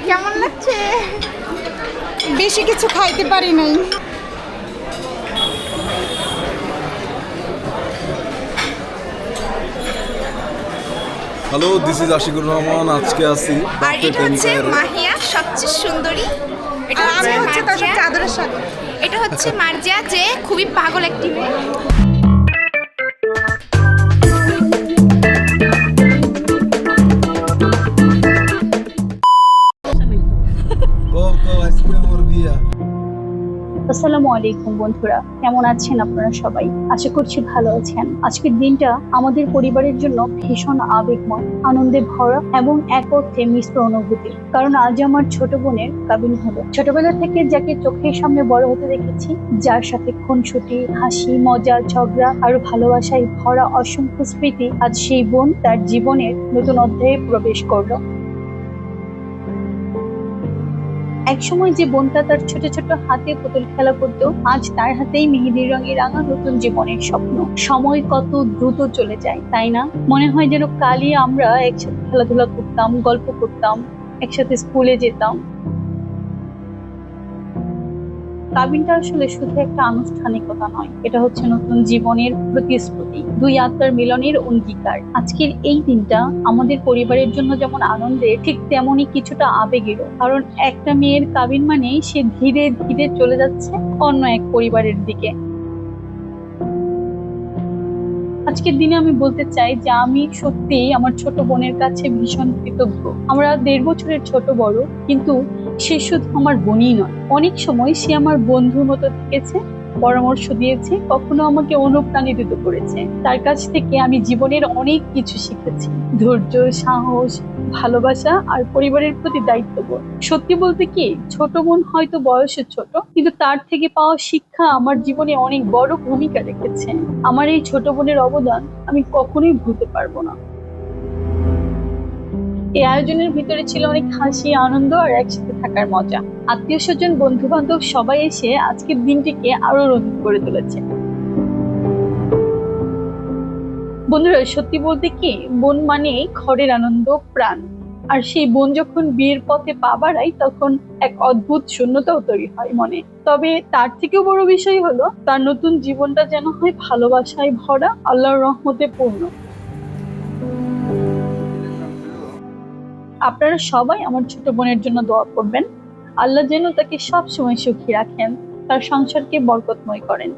কেমন লাগছে? বেশি কিছু খাইতে পারি নাই। Hello, this is Ashikur Rahman. আজকে আছি আর এটা হচ্ছে মাহিয়া, সবচেয়ে সুন্দরী। এটা হচ্ছে তার মার্জিয়া। চাদরের সাথে। এটা হচ্ছে মার্জিয়া, যে খুবই পাগল একটি মেয়ে। আসসালামু আলাইকুম বন্ধুরা, কেমন আছেন আপনারা সবাই? আশা করছি ভালো আছেন। আজকের দিনটা আমাদের পরিবারের জন্য ভীষণ আবেগময়, আনন্দে ভরা এবং এক অর্থে মিশ্র অনুভূতি। কারণ আজ আমার ছোট বোনের কাবিন হলো। ছোটবেলা থেকে যাকে চোখের সামনে বড় হতে দেখেছি, যার সাথে খুনসুটি, হাসি, মজা, ঝগড়া আর ভালোবাসায় ভরা অসংখ্য স্মৃতি, আজ সেই বোন তার জীবনের নতুন অধ্যায়ে প্রবেশ করলো। একসময় যে বোনটা তার ছোট ছোট হাতে পুতুল খেলা করতো, আজ তার হাতেই মেহেদির রঙে রাঙা নতুন জীবনের স্বপ্ন। সময় কত দ্রুত চলে যায়, তাই না? মনে হয় যেন কালই আমরা একসাথে খেলাধুলা করতাম, গল্প করতাম, একসাথে স্কুলে যেতাম। কাবিনটা আসলে শুধু একটা আনুষ্ঠানিকতা নয়, এটা হচ্ছে নতুন জীবনের প্রতিশ্রুতি, দুই আত্মার মিলনের অঙ্গীকার। আজকের এই দিনটা আমাদের পরিবারের জন্য যেমন আনন্দের, ঠিক তেমনই কিছুটা আবেগেরও। কারণ একটা মেয়ের কাবিন মানে সে ধীরে ধীরে চলে যাচ্ছে অন্য এক পরিবারের দিকে। আজকের দিনে আমি বলতে চাই যে আমি সত্যি আমার ছোট বোনের কাছে ভীষণ কৃতজ্ঞ। আমরা 1.5 বছরের ছোট বড়, কিন্তু সে শুধু আমার বোনই নয়, অনেক সময় সে আমার বন্ধুর মতো থেকেছে, পরামর্শ দিয়েছে, কখনো আমাকে অনুপ্রাণিত করেছে। তার কাছ থেকে আমি জীবনের অনেক কিছু শিখেছি, ধৈর্য, সাহস, ভালোবাসা আর পরিবারের প্রতি দায়িত্ববোধ। সত্যি বলতে কি, ছোট বোন হয়তো বয়সে ছোট, কিন্তু তার থেকে পাওয়া শিক্ষা আমার জীবনে অনেক বড় ভূমিকা রেখেছে। আমার এই ছোট বোনের অবদান আমি কখনোই ভুলতে পারবো না। এই আয়োজনের ভিতরে ছিল অনেক হাসি, আনন্দ আর একসাথে থাকার মজা। আত্মীয় স্বজন, বন্ধু বান্ধব সবাই এসে আজকের দিনটিকে আরো রঙিন করে তুলেছে। বন্ধুরা, সত্যি বলতে কি, বোন মানে ঘরের আনন্দ, প্রাণ। আর সেই বোন যখন বিয়ের পথে পা বাড়ায়, তখন এক অদ্ভুত শূন্যতাও তৈরি হয় মনে। তবে তার থেকেও বড় বিষয় হলো, তার নতুন জীবনটা যেন হয় ভালোবাসায় ভরা, আল্লাহর রহমতে পূর্ণ। আপনারা সবাই আমার ছোট বোনের জন্য দোয়া করবেন। আল্লাহ যেন তাকে সব সময় সুখী রাখেন, তার সংসারকে বরকতময় করেন।